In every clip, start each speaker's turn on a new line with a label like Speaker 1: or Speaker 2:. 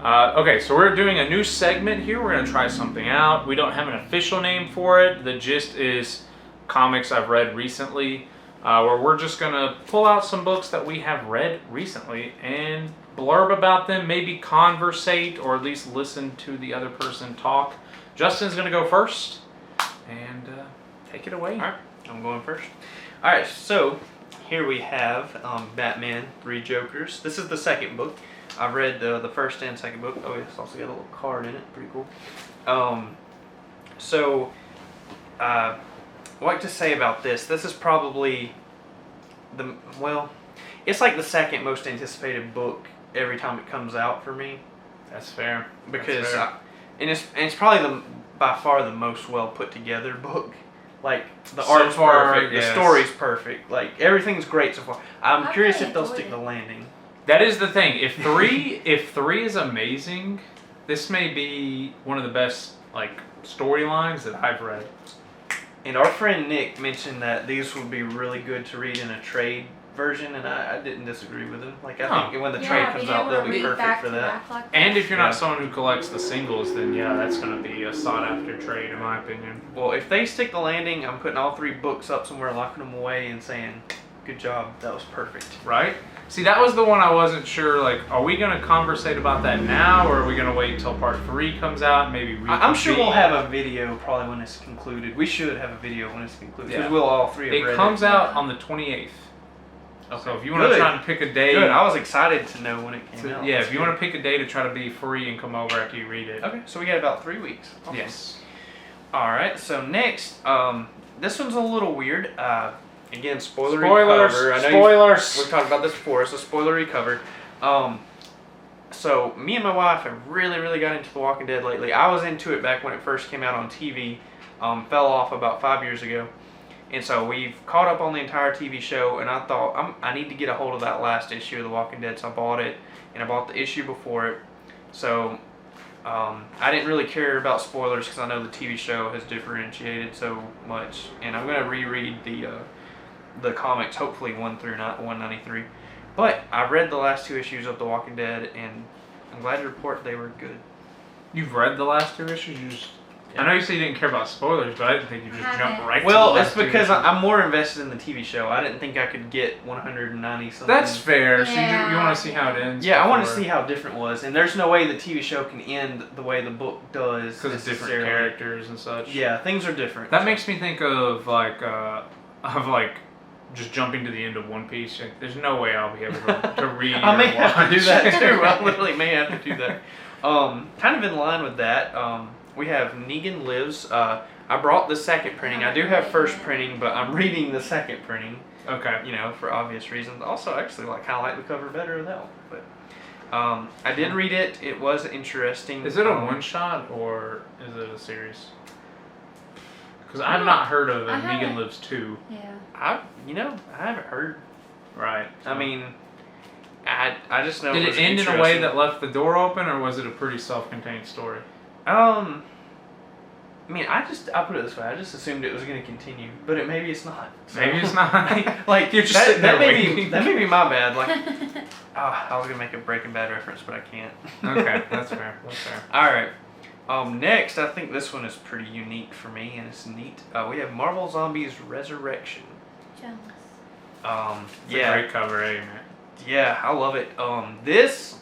Speaker 1: Okay, so we're doing a new segment here. We're going to try something out. We don't have an official name for it. The gist is comics I've read recently, where we're just going to pull out some books that we have read recently and blurb about them, maybe conversate, or at least listen to the other person talk. Justin's going to go first, and take it away.
Speaker 2: All right, I'm going first. All right, so here we have Batman, Three Jokers. This is the second book. I've read the first and second book. Oh, it's also got a little card in it. Pretty cool. What to say about this? This is probably it's like the second most anticipated book every time it comes out for me.
Speaker 1: That's fair.
Speaker 2: Because it's probably by far the most well put together book. Like the art's perfect, the story's perfect, like everything's great so far. I'm curious if they'll stick the landing.
Speaker 1: That is the thing. If three is amazing, this may be one of the best like storylines that I've read.
Speaker 2: And our friend Nick mentioned that these would be really good to read in a trade version, and I didn't disagree with him. Like I think when the trade comes out, they'll be perfect for that.
Speaker 3: Like
Speaker 1: and if you're not someone who collects the singles, then yeah, that's going to be a sought-after trade, in my opinion.
Speaker 2: Well, if they stick the landing, I'm putting all three books up somewhere, locking them away, and saying, "Good job, that was perfect."
Speaker 1: Right? See, that was the one I wasn't sure. Like, are we going to conversate about that now, or are we going to wait until part 3 comes out and maybe read?
Speaker 2: I'm sure we'll have a video probably when it's concluded. We should have a video when it's concluded because we'll all three have read it.
Speaker 1: It comes out on the 28th. Okay. So if you want to try to pick a day...
Speaker 2: Good, I was excited to know when it came out.
Speaker 1: Yeah, if you want to pick a day to try to be free and come over after you read it.
Speaker 2: Okay, so we got about 3 weeks. Awesome.
Speaker 1: Yes.
Speaker 2: Alright, so next, this one's a little weird. Again, spoilery
Speaker 1: cover.
Speaker 2: I know
Speaker 1: Spoilers!
Speaker 2: We've talked about this before, so spoilery cover. So, me and my wife have really got into The Walking Dead lately. I was into it back when it first came out on TV. Fell off about 5 years ago. And so we've caught up on the entire TV show, and I thought, I need to get a hold of that last issue of The Walking Dead, so I bought it, and I bought the issue before it. So, I didn't really care about spoilers because I know the TV show has differentiated so much, and I'm going to reread the comics, hopefully 1 through 193. But I read the last 2 issues of The Walking Dead, and I'm glad to report they were good.
Speaker 1: You've read the last 2 issues? You just... I know you said you didn't care about spoilers, but I didn't think you just jumped right to the last 2
Speaker 2: it's because I'm more invested in the TV show. I didn't think I could get 190 something.
Speaker 1: That's fair.
Speaker 3: Yeah.
Speaker 1: So you want to see how it ends?
Speaker 2: Yeah, I want to see how different it was. And there's no way the TV show can end the way the book does.
Speaker 1: Because it's different characters and such.
Speaker 2: Yeah, things are different.
Speaker 1: That makes me think of just jumping to the end of One Piece. Like, there's no way I'll be able to read.
Speaker 2: I may have to do that too. I literally may have to do that. Kind of in line with that. We have Negan Lives. I brought the second printing. I do have first printing, but I'm reading the second printing.
Speaker 1: Okay.
Speaker 2: You know, for obvious reasons. Also, actually, kind of like the cover better of that one. But I did read it. It was interesting.
Speaker 1: Is it a one shot or is it a series? Because I've not heard of Negan Lives 2.
Speaker 3: Yeah.
Speaker 2: I haven't heard.
Speaker 1: Right.
Speaker 2: I mean, I just know.
Speaker 1: Did it end in a way that left the door open, or was it a pretty self-contained story?
Speaker 2: I mean, I put it this way. I just assumed it was going to continue, but maybe it's not. So,
Speaker 1: maybe it's not.
Speaker 2: Like
Speaker 1: you're just sitting there
Speaker 2: waiting. That may be my bad. Like, I was going to make a Breaking Bad reference, but I can't.
Speaker 1: Okay, that's fair. That's fair.
Speaker 2: All right. Next, I think this one is pretty unique for me, and it's neat. We have Marvel Zombies Resurrection.
Speaker 3: Jealous.
Speaker 1: It's a great cover, ain't it?
Speaker 2: Yeah, I love it. This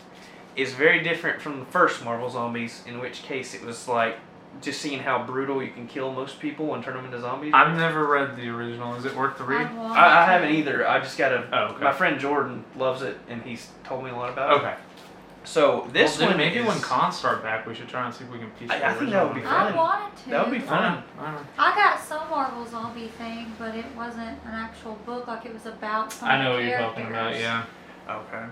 Speaker 2: is very different from the first Marvel Zombies, in which case it was like just seeing how brutal you can kill most people and turn them into zombies.
Speaker 1: I've never read the original. Is it worth the read?
Speaker 2: I haven't either. I just got to...
Speaker 1: Oh, okay.
Speaker 2: My friend Jordan loves it, and he's told me a lot about it.
Speaker 1: Okay.
Speaker 2: So this one
Speaker 1: maybe when cons start back, we should try and see if we can piece
Speaker 2: I think that would be fun.
Speaker 3: I wanted to.
Speaker 2: That would be fun.
Speaker 3: I got some Marvel Zombie thing, but it wasn't an actual book. Like, it was about some
Speaker 1: I know what
Speaker 3: characters.
Speaker 1: you're talking about, yeah.
Speaker 2: Okay.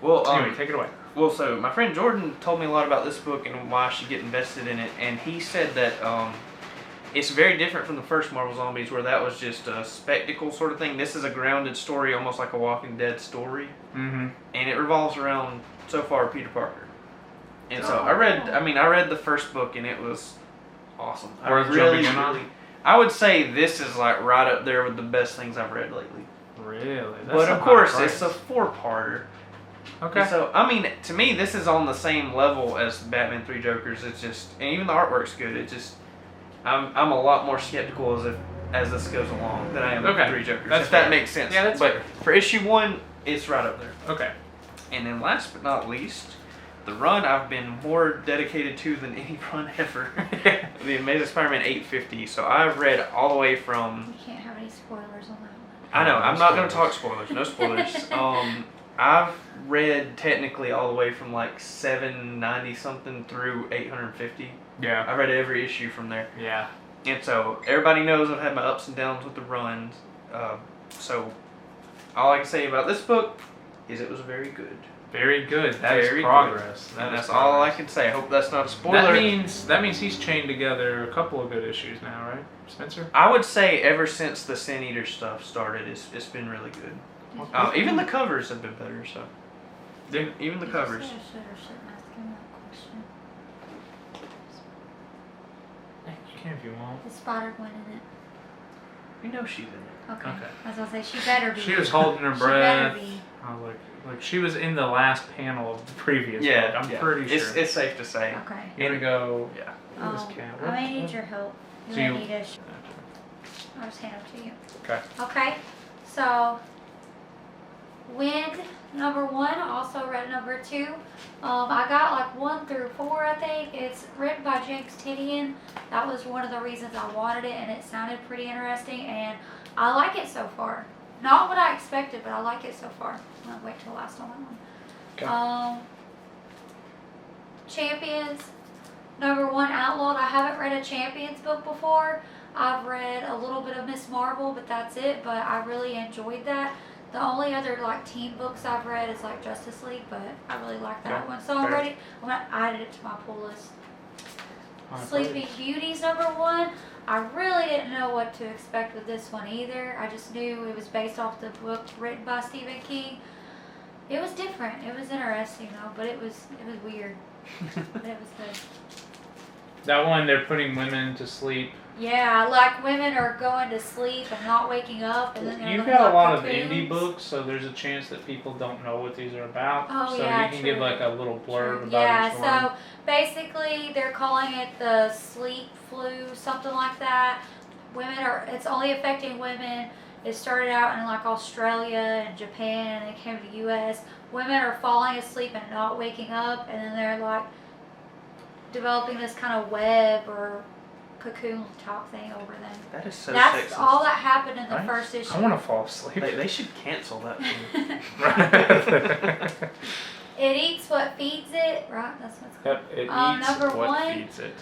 Speaker 2: Well,
Speaker 1: anyway, take it away.
Speaker 2: Well, so my friend Jordan told me a lot about this book and why I should get invested in it, and he said that it's very different from the first Marvel Zombies, where that was just a spectacle sort of thing. This is a grounded story, almost like a Walking Dead story,
Speaker 1: and
Speaker 2: it revolves around so far Peter Parker. And so I read the first book, and it was awesome. I would say this is like right up there with the best things I've read lately.
Speaker 1: Really?
Speaker 2: But of course, it's a 4-parter.
Speaker 1: Okay.
Speaker 2: So, I mean, to me, this is on the same level as Batman 3 Jokers. It's just, and even the artwork's good. It just, I'm a lot more skeptical as this goes along than I am with
Speaker 1: Okay.
Speaker 2: 3 Jokers.
Speaker 1: That's
Speaker 2: if
Speaker 1: fair.
Speaker 2: that makes sense.
Speaker 1: Yeah, that's
Speaker 2: but
Speaker 1: fair.
Speaker 2: for issue 1, it's right up there.
Speaker 1: Okay.
Speaker 2: And then last but not least, the run I've been more dedicated to than any run ever. The Amazing Spider-Man 850. So I've read all the way from...
Speaker 3: You can't have any spoilers on that one.
Speaker 2: I know,
Speaker 1: No
Speaker 2: I'm not going to
Speaker 1: spoilers.
Speaker 2: talk spoilers. No spoilers. I've read technically all the way from like 790 something through 850.
Speaker 1: Yeah.
Speaker 2: I read every issue from there.
Speaker 1: Yeah.
Speaker 2: And so everybody knows I've had my ups and downs with the runs. So all I can say about this book is it was very good.
Speaker 1: Very good. That is
Speaker 2: Very
Speaker 1: progress.
Speaker 2: good.
Speaker 1: That
Speaker 2: And
Speaker 1: is
Speaker 2: that's all I
Speaker 1: progress.
Speaker 2: can say. I hope that's not a spoiler.
Speaker 1: That means he's chained together a couple of good issues now, right, Spencer?
Speaker 2: I would say ever since the Sin Eater stuff started, it's been really good. Even the covers have been better. So even the covers.
Speaker 3: Did you say I should or shouldn't ask him that question?
Speaker 1: You can if you want.
Speaker 3: The Spider-Gwen in it.
Speaker 2: You know she's in it.
Speaker 3: Okay.
Speaker 1: Okay.
Speaker 3: I was gonna say she better be.
Speaker 1: She was holding her
Speaker 3: She better
Speaker 1: breath.
Speaker 3: be.
Speaker 1: Oh, like she was in the last panel of the previous
Speaker 2: Yeah,
Speaker 1: book. I'm
Speaker 2: yeah.
Speaker 1: pretty sure.
Speaker 2: It's safe to say.
Speaker 3: Okay.
Speaker 1: You gonna go?
Speaker 2: Yeah.
Speaker 1: Who is
Speaker 3: Oh,
Speaker 1: Cat?
Speaker 3: I may need your help. You
Speaker 1: So
Speaker 3: may
Speaker 1: you-
Speaker 3: need a. I'll just hand it to you.
Speaker 1: Okay.
Speaker 3: Okay. So, Wind #1. Also read #2. I got like 1 through 4, I think. It's written by James Tynion. That was one of the reasons I wanted it, and it sounded pretty interesting, and I like it so far. Not what I expected, but I like it so far. I'll wait till last on that one.
Speaker 1: Okay.
Speaker 3: Champions #1 Outlawed. I haven't read a Champions book before. I've read a little bit of Miss Marvel, but that's it. But I really enjoyed that. The only other like team books I've read is like Justice League, but I really like that
Speaker 1: Okay.
Speaker 3: one. So I'm
Speaker 1: Fair.
Speaker 3: ready. I'm gonna add it to my pull list.
Speaker 1: Alright,
Speaker 3: Sleeping Beauties #1. I really didn't know what to expect with this one either. I just knew it was based off the book written by Stephen King. It was different. It was interesting though, but it was weird. But it was good.
Speaker 1: That one, they're putting women to sleep.
Speaker 3: Yeah, like women are going to sleep and not waking up, and then they're
Speaker 1: You've
Speaker 3: looking
Speaker 1: got a
Speaker 3: like
Speaker 1: lot of
Speaker 3: cocoons.
Speaker 1: indie books, so there's a chance that people don't know what these are about.
Speaker 3: Oh,
Speaker 1: so
Speaker 3: yeah,
Speaker 1: you can give
Speaker 3: true.
Speaker 1: like a little blurb
Speaker 3: True.
Speaker 1: about
Speaker 3: Yeah,
Speaker 1: each one.
Speaker 3: so basically they're calling it the sleep flu, something like that. It's only affecting women. It started out in like Australia and Japan, and it came to the U.S. Women are falling asleep and not waking up, and then they're like developing this kind of web or cocoon top thing over them.
Speaker 2: That is so
Speaker 3: That's
Speaker 2: sexist.
Speaker 3: all that happened in the
Speaker 1: Right?
Speaker 3: first issue.
Speaker 1: I want to fall asleep.
Speaker 2: They should cancel that thing.
Speaker 3: It eats what feeds it, right? That's what's called.
Speaker 1: Yep, it eats
Speaker 3: #1.
Speaker 1: what feeds it.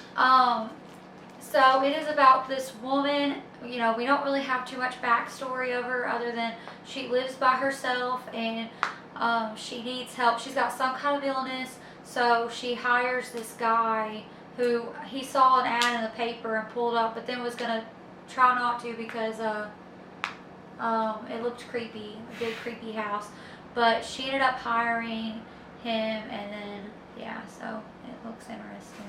Speaker 3: So it is about this woman. You know, we don't really have too much backstory of her other than she lives by herself and she needs help. She's got some kind of illness, so she hires this guy who he saw an ad in the paper and pulled up, but then was gonna try not to because it looked creepy, a big creepy house. But she ended up hiring him, and then yeah, so it looks interesting.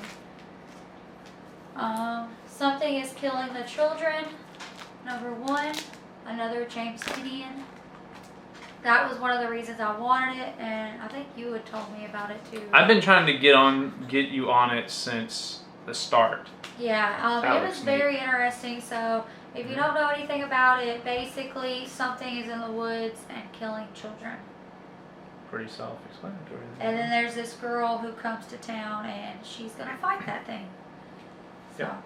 Speaker 3: Something is Killing the Children, #1, another James Tynion. That was one of the reasons I wanted it, and I think you had told me about it too.
Speaker 1: I've been trying to get you on it since the start.
Speaker 3: Yeah,
Speaker 1: That
Speaker 3: it was
Speaker 1: looks neat.
Speaker 3: very interesting. So if you don't know anything about it, basically something is in the woods and killing children.
Speaker 1: Pretty self-explanatory.
Speaker 3: And then there's this girl who comes to town and she's gonna fight that thing. So,
Speaker 1: Yep.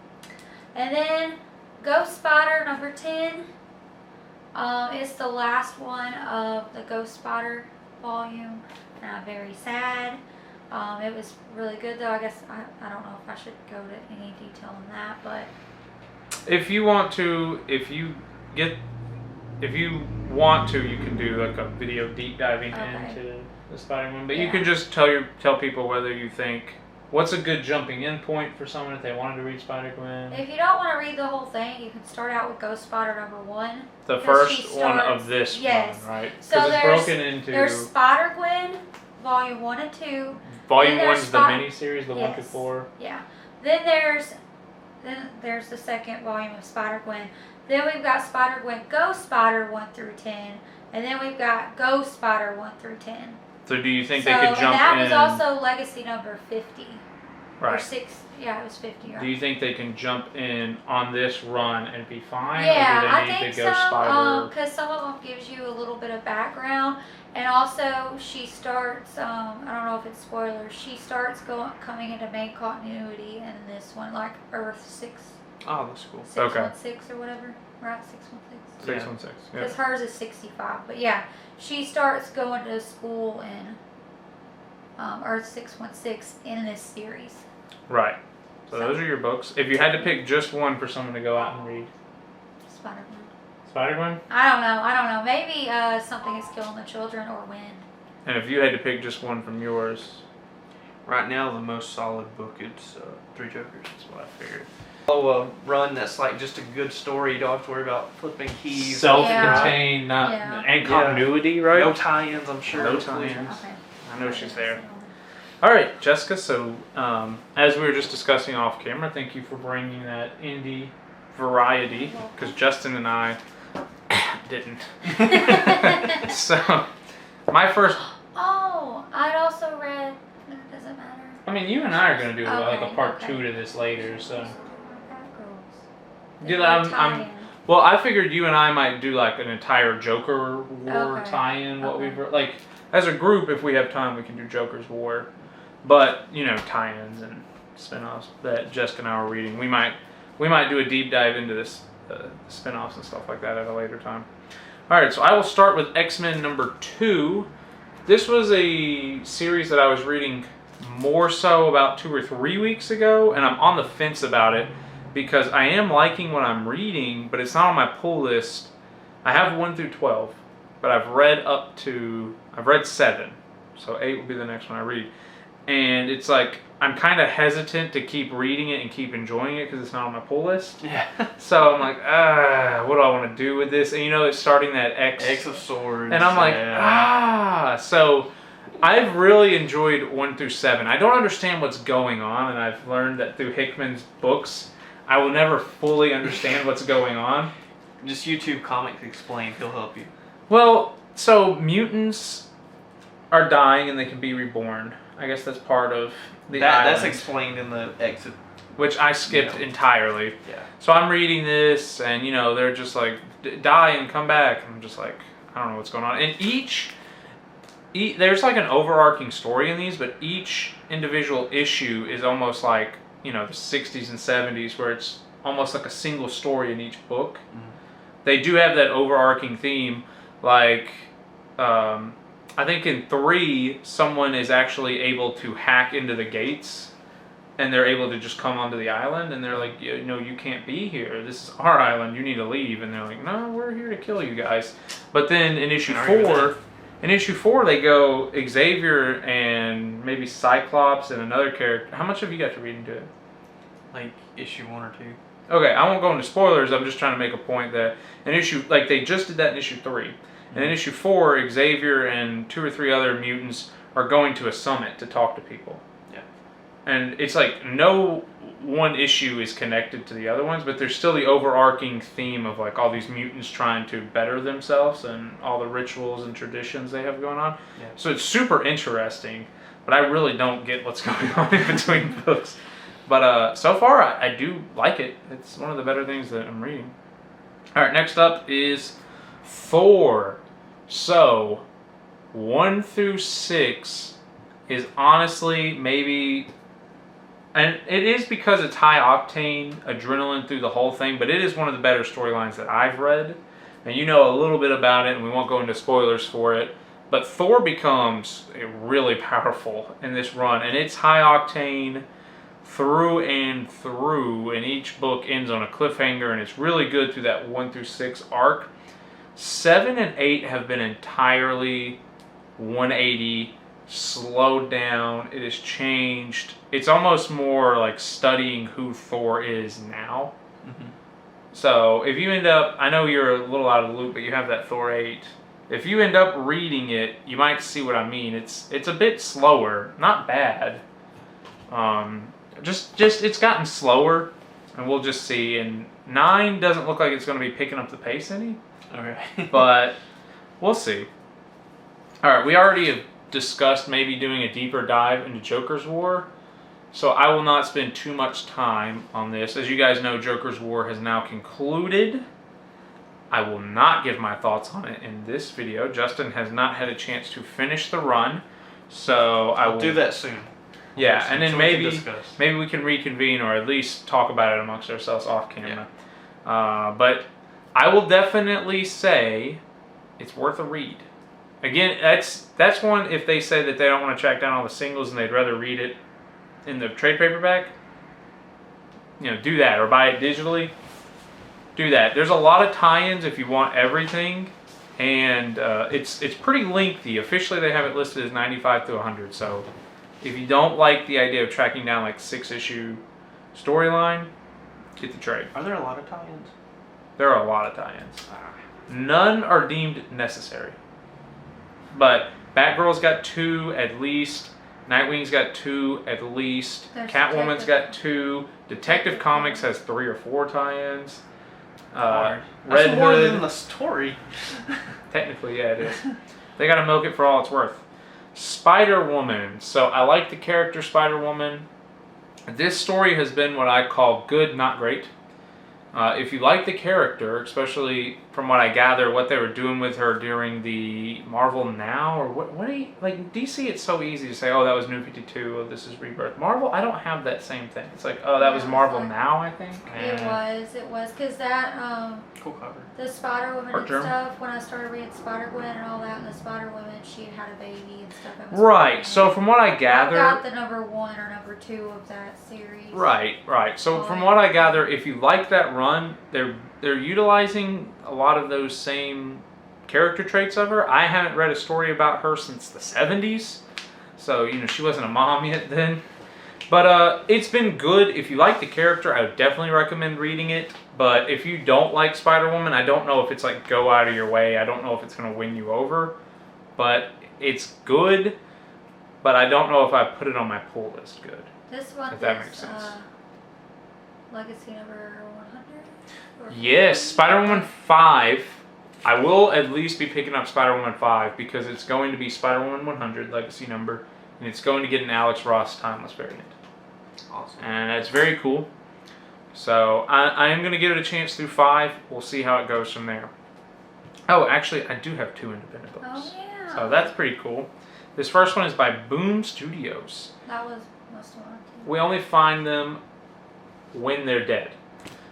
Speaker 3: and then Ghost Spider #10. It's the last one of the Ghost Spider volume, and I'm very sad. It was really good though. I guess I don't know if I should go to any detail on that, but
Speaker 1: If you want to, if you want to, you can do like a video deep diving
Speaker 3: Okay.
Speaker 1: into the Spider-Man. But you
Speaker 3: Yeah.
Speaker 1: can just tell people whether you think what's a good jumping in point for someone if they wanted to read Spider-Gwen.
Speaker 3: if you don't want to read the whole thing, you can start out with Ghost Spider #1.
Speaker 1: The
Speaker 3: because she
Speaker 1: first one
Speaker 3: starts-
Speaker 1: of this
Speaker 3: yes.
Speaker 1: one, right?
Speaker 3: So
Speaker 1: Because it's
Speaker 3: there's-
Speaker 1: broken into
Speaker 3: There's Spider-Gwen, volume 1 and 2.
Speaker 1: volume
Speaker 3: then
Speaker 1: 1
Speaker 3: there's
Speaker 1: is the miniseries, the 1 through
Speaker 3: Yes.
Speaker 1: 4.
Speaker 3: Yeah. Then there's the second volume of Spider-Gwen. Then we've got Spider-Gwen Ghost Spider 1 through 10. And then we've got Ghost Spider 1 through 10.
Speaker 1: So do you think
Speaker 3: So,
Speaker 1: they could
Speaker 3: and
Speaker 1: jump
Speaker 3: that
Speaker 1: in?
Speaker 3: was also legacy number 50. Or
Speaker 1: Right.
Speaker 3: 6. Yeah, it was 50. Right?
Speaker 1: Do you think they can jump in on this run and be fine?
Speaker 3: Yeah,
Speaker 1: or do
Speaker 3: I
Speaker 1: they need
Speaker 3: think
Speaker 1: to go
Speaker 3: so.
Speaker 1: spider?
Speaker 3: Because some of them gives you a little bit of background, and also she starts. I don't know if it's spoilers. She starts coming into main continuity in this one, like Earth 6.
Speaker 2: Oh, that's cool.
Speaker 3: 616 or whatever. Right, 616.
Speaker 1: 616. Yeah.
Speaker 3: Because hers is 65. But yeah, she starts going to school in Earth 616 in this series.
Speaker 1: Right. So those are your books. If you had to pick just one for someone to go out and read.
Speaker 3: Spider-Man.
Speaker 1: Spider-Man?
Speaker 3: I don't know. Maybe Something is Killing the Children or Wind.
Speaker 1: And if you had to pick just one from yours.
Speaker 2: Right now, the most solid book is Three Jokers.
Speaker 1: That's what I figured.
Speaker 2: Oh, run that's like just a good story. You don't have to worry about flipping keys.
Speaker 1: Self-contained, and continuity, right?
Speaker 2: No tie-ins, I'm sure.
Speaker 1: No tie-ins.
Speaker 3: Okay.
Speaker 1: I know she's there. All right, Jessica. So, as we were just discussing off camera, thank you for bringing that indie variety because Justin and I didn't. So, my first.
Speaker 3: Oh, I'd also read. No, it doesn't matter.
Speaker 1: I mean, you and I are going to do like a
Speaker 3: Okay,
Speaker 1: part
Speaker 3: okay.
Speaker 1: 2 to this later. So,
Speaker 3: Batgirls.
Speaker 1: Dude,
Speaker 3: They're
Speaker 1: I'm
Speaker 3: tie-in.
Speaker 1: well, I figured you and I might do like an entire Joker War
Speaker 3: Okay.
Speaker 1: tie-in. What
Speaker 3: Okay.
Speaker 1: we've like as a group, if we have time, we can do Joker's War. But tie-ins and spin-offs that Jessica and I were reading. We might do a deep dive into this spin-offs and stuff like that at a later time. All right, so I will start with X-Men number 2. This was a series that I was reading more so about 2 or 3 weeks ago, and I'm on the fence about it because I am liking what I'm reading, but it's not on my pull list. I have 1 through 12, but I've read 7, so 8 will be the next one I read. And it's like, I'm kind of hesitant to keep reading it and keep enjoying it because it's not on my pull list.
Speaker 2: Yeah.
Speaker 1: So I'm like, what do I want to do with this? And it's starting that
Speaker 2: X of Swords.
Speaker 1: and I'm like, So I've really enjoyed 1 through 7. I don't understand what's going on, and I've learned that through Hickman's books, I will never fully understand what's going on.
Speaker 2: Just YouTube Comics Explained, he'll help you.
Speaker 1: Well, so mutants are dying and they can be reborn. I guess that's part of the
Speaker 2: That's
Speaker 1: island,
Speaker 2: explained in the exit.
Speaker 1: which I skipped entirely.
Speaker 2: Yeah.
Speaker 1: So I'm reading this, and they're just like, die and come back. And I'm just like, I don't know what's going on. And there's like an overarching story in these, but each individual issue is almost like the 60s and 70s, where it's almost like a single story in each book.
Speaker 2: Mm-hmm.
Speaker 1: They do have that overarching theme, like. I think in 3, someone is actually able to hack into the gates, and they're able to just come onto the island, and they're like, you can't be here. This is our island. You need to leave. And they're like, no, we're here to kill you guys. But then in issue 4, they go Xavier and maybe Cyclops and another character. How much have you got to read into it?
Speaker 2: Like issue 1 or 2.
Speaker 1: Okay, I won't go into spoilers. I'm just trying to make a point that they just did that in issue 3. And in issue 4, Xavier and 2 or 3 other mutants are going to a summit to talk to people.
Speaker 2: Yeah.
Speaker 1: And it's like no one issue is connected to the other ones, but there's still the overarching theme of like all these mutants trying to better themselves and all the rituals and traditions they have going on.
Speaker 2: Yeah.
Speaker 1: So it's super interesting, but I really don't get what's going on in between books. But so far, I do like it. It's one of the better things that I'm reading. All right, next up is Thor. So 1 through 6 is honestly maybe, and it is because it's high octane adrenaline through the whole thing, but it is one of the better storylines that I've read. And you know a little bit about it, and we won't go into spoilers for it. But Thor becomes really powerful in this run, and it's high octane through and through, and each book ends on a cliffhanger, and it's really good through that 1 through 6 arc. 7 and 8 have been entirely 180, slowed down. It has changed. It's almost more like studying who Thor is now.
Speaker 2: Mm-hmm.
Speaker 1: So if you end up, I know you're a little out of the loop, but you have that Thor 8. If you end up reading it, you might see what I mean. It's a bit slower, not bad. Just it's gotten slower, and we'll just see. And 9 doesn't look like it's going to be picking up the pace any.
Speaker 2: Okay.
Speaker 1: But we'll see. All right, we already have discussed maybe doing a deeper dive into Joker's War. So I will not spend too much time on this. As you guys know, Joker's War has now concluded. I will not give my thoughts on it in this video. Justin has not had a chance to finish the run. So I will
Speaker 2: do that soon.
Speaker 1: Yeah, and then
Speaker 2: so
Speaker 1: maybe we can reconvene or at least talk about it amongst ourselves off camera. Yeah. But I will definitely say it's worth a read. Again, that's one, if they say that they don't want to track down all the singles and they'd rather read it in the trade paperback, do that, or buy it digitally. Do that. There's a lot of tie-ins if you want everything, and it's pretty lengthy. Officially, they have it listed as 95 to 100. So if you don't like the idea of tracking down like 6-issue storyline, get the trade.
Speaker 2: Are there a lot of tie-ins?
Speaker 1: There are a lot of tie-ins. None are deemed necessary. But Batgirl's got 2 at least. Nightwing's got 2 at least. Catwoman's got 2. Detective Comics has 3 or 4 tie-ins.
Speaker 2: Red
Speaker 1: Hood.
Speaker 2: More than the story.
Speaker 1: Technically, yeah, it is. They gotta milk it for all it's worth. Spider-Woman. So I like the character Spider-Woman. This story has been what I call good, not great. If you like the character, especially from what I gather, what they were doing with her during the Marvel Now, or what do you, like DC, it's so easy to say, oh, that was New 52, oh, this is Rebirth. Marvel, I don't have that same thing. It's like, oh, that was Marvel Now, I think.
Speaker 3: It was, because that,
Speaker 2: cool cover.
Speaker 3: the Spider-Woman and stuff, when I started reading Spider-Gwen and all that, and the Spider-Woman, she had a baby and stuff. It was
Speaker 1: Right, so from what I gather...
Speaker 3: I got the number 1 or number 2 of that series.
Speaker 1: Right. So from what I gather, if you like that run, they're utilizing a lot of those same character traits of her. I haven't read a story about her since the 70s, so she wasn't a mom yet then. But it's been good. If you like the character, I would definitely recommend reading it. But if you don't like Spider-Woman, I don't know if it's like go out of your way. I don't know if it's going to win you over. But it's good. But I don't know if I put it on my pull list good.
Speaker 3: This one
Speaker 1: if that makes sense.
Speaker 3: Legacy number 100?
Speaker 1: Yes, Spider-Woman 5. I will at least be picking up Spider-Woman 5 because it's going to be Spider-Woman 100 Legacy number. And it's going to get an Alex Ross Timeless variant.
Speaker 2: Awesome.
Speaker 1: And that's very cool. So I am going to give it a chance through 5. We'll see how it goes from there. Oh, actually, I do have 2 independent books.
Speaker 3: Oh, yeah.
Speaker 1: So that's pretty cool. This first one is by Boom Studios.
Speaker 3: That was most of mine, too.
Speaker 1: We only find them when they're dead.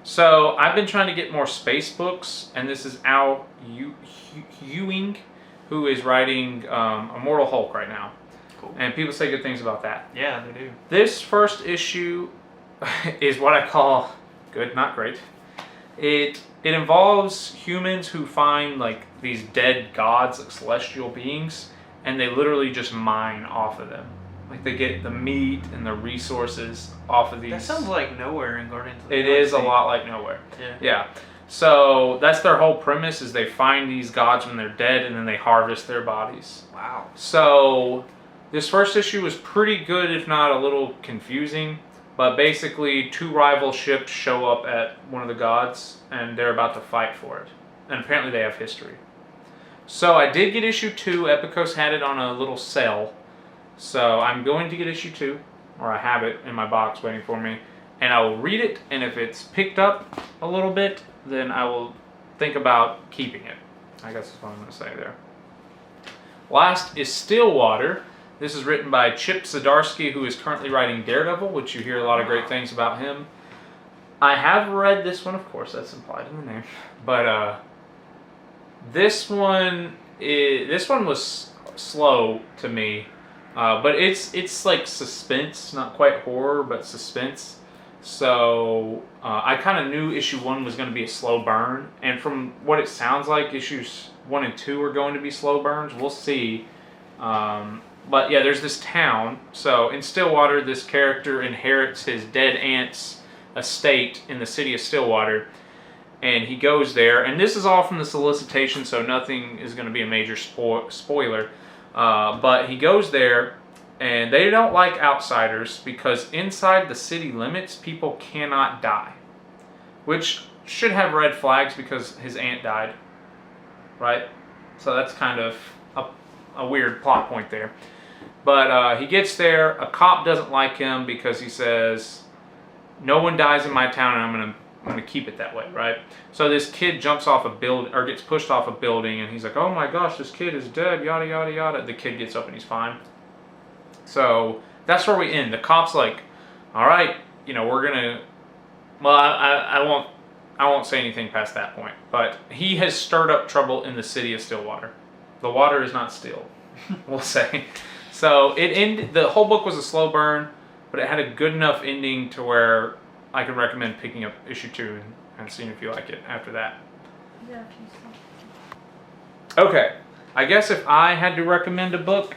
Speaker 1: So I've been trying to get more space books, and this is Al Ewing, who is writing Immortal Hulk right now.
Speaker 2: Cool.
Speaker 1: And people say good things about that.
Speaker 2: Yeah, they do.
Speaker 1: This first issue is what I call good, not great. It involves humans who find like these dead gods, like celestial beings, and they literally just mine off of them. Like they get the meat and the resources off of these.
Speaker 2: That sounds like Nowhere in Guardians of the
Speaker 1: It
Speaker 2: Galaxy.
Speaker 1: is a lot like Nowhere.
Speaker 2: Yeah.
Speaker 1: So that's their whole premise, is they find these gods when they're dead and then they harvest their bodies.
Speaker 2: Wow.
Speaker 1: So this first issue was pretty good, if not a little confusing. But basically 2 rival ships show up at one of the gods and they're about to fight for it. And apparently they have history. So I did get issue 2. Epicos had it on a little sale. So I'm going to get issue 2, or I have it in my box waiting for me, and I will read it, and if it's picked up a little bit, then I will think about keeping it. I guess that's what I'm going to say there. Last is Stillwater. This is written by Chip Zdarsky, who is currently writing Daredevil, which you hear a lot of great things about him. I have read this one, of course, that's implied in the name, but this one was slow to me. But it's like suspense, not quite horror, but suspense. So I kind of knew issue 1 was going to be a slow burn, and from what it sounds like, issues 1 and 2 are going to be slow burns. We'll see. But yeah, there's this town. So in Stillwater, this character inherits his dead aunt's estate in the city of Stillwater, and he goes there. And this is all from the solicitation, so nothing is going to be a major spoiler. But he goes there, and they don't like outsiders because inside the city limits, people cannot die. Which should have red flags because his aunt died, right? So that's kind of a weird plot point there. But he gets there. A cop doesn't like him because he says, "No one dies in my town, and I'm gonna keep it that way, right?" So this kid jumps off a building or gets pushed off a building, and he's like, "Oh my gosh, this kid is dead." Yada yada yada. The kid gets up and he's fine. So that's where we end. The cop's like, "All right, we're gonna." Well, I won't say anything past that point. But he has stirred up trouble in the city of Stillwater. The water is not still, we'll say. So it ended. The whole book was a slow burn, but it had a good enough ending to where I could recommend picking up issue 2 and seeing if you like it after that.
Speaker 3: Yeah.
Speaker 1: Okay, I guess if I had to recommend a book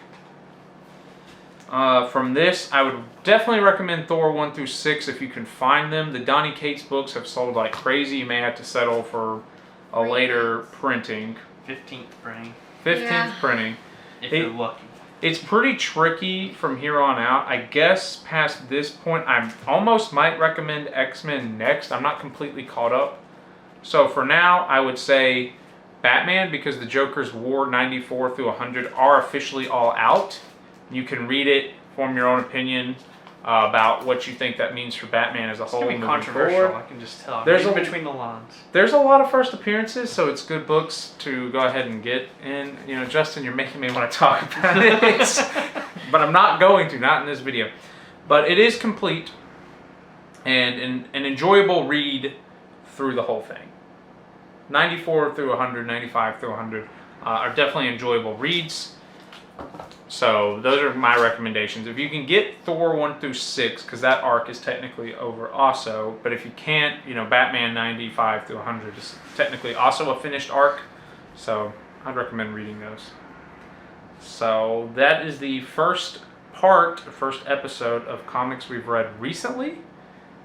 Speaker 1: from this, I would definitely recommend Thor 1 through 6 if you can find them. The Donny Cates books have sold like crazy. You may have to settle for a later printing.
Speaker 2: 15th printing.
Speaker 1: 15th printing.
Speaker 2: If you're lucky.
Speaker 1: It's pretty tricky from here on out. I guess past this point, I almost might recommend X-Men next. I'm not completely caught up. So for now, I would say Batman, because the Joker's War 94 through 100 are officially all out. You can read it, form your own opinion about what you think that means for Batman as a whole.
Speaker 2: It's gonna be controversial,
Speaker 1: forward.
Speaker 2: I can just tell.
Speaker 1: There's
Speaker 2: Reading between the lines.
Speaker 1: There's a lot of first appearances, so it's good books to go ahead and get. And Justin, you're making me want to talk about it, but I'm not going to, not in this video. But it is complete and an enjoyable read through the whole thing. 94 through 100, 95 through 100 are definitely enjoyable reads. So those are my recommendations. If you can get Thor 1 through 6, because that arc is technically over also, but if you can't, Batman 95 through 100 is technically also a finished arc. So I'd recommend reading those. So that is the first episode of comics we've read recently.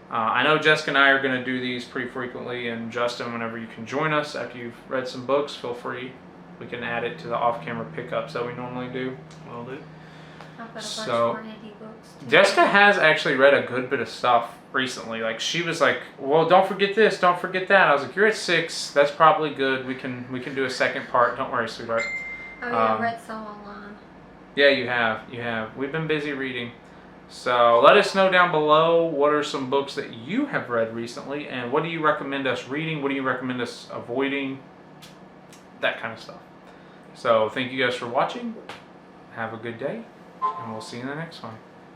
Speaker 1: I know Jessica and I are going to do these pretty frequently, and Justin, whenever you can join us after you've read some books, feel free. We can add it to the off-camera pickups that we normally do.
Speaker 2: Will do.
Speaker 3: I've got a bunch
Speaker 1: So,
Speaker 3: more indie books too.
Speaker 1: Jessica has actually read a good bit of stuff recently. Like, she was like, "Well, don't forget this, don't forget that." I was like, "You're at 6. That's probably good. We can do a second part. Don't worry, sweetheart."
Speaker 3: Oh yeah, I read some online.
Speaker 1: Yeah, you have. We've been busy reading. So let us know down below what are some books that you have read recently, and what do you recommend us reading? What do you recommend us avoiding? That kind of stuff. So thank you guys for watching. Have a good day, and we'll see you in the next one.